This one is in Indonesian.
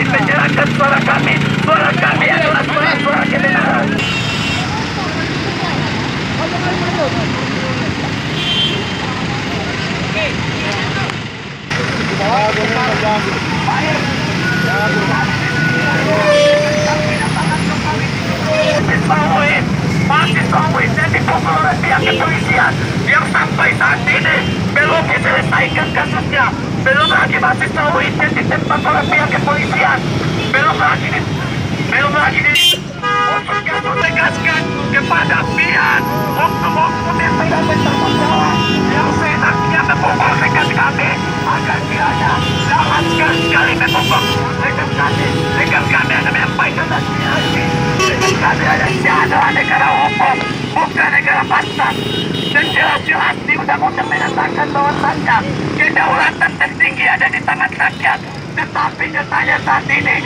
menyerahkan suara kami. Suara kami adalah suara kebenaran. Mahasiswa yang dipukul oleh pihak kepolisian yang sampai saat ini belum diselesaikan kasusnya. Belum lagi mahasiswa yang ditembak oleh pihak kepolisian. Belum lagi untuk kami tegaskan kepada pihak oknum-oknum yang tidak bertanggung jawab yang seenaknya memukul rekan kami agar kiranya jangan sekali-sekali memukul rekan kami. Rekan kami hanya menyampaikan aspirasi. Rekan kami adalah negara hukum, bukan negara pasar. Dan jelas-jelas di undang-undang menyatakan bahwasannya kedaulatan tertinggi ada di tangan rakyat. Tetapi nyatanya saat ini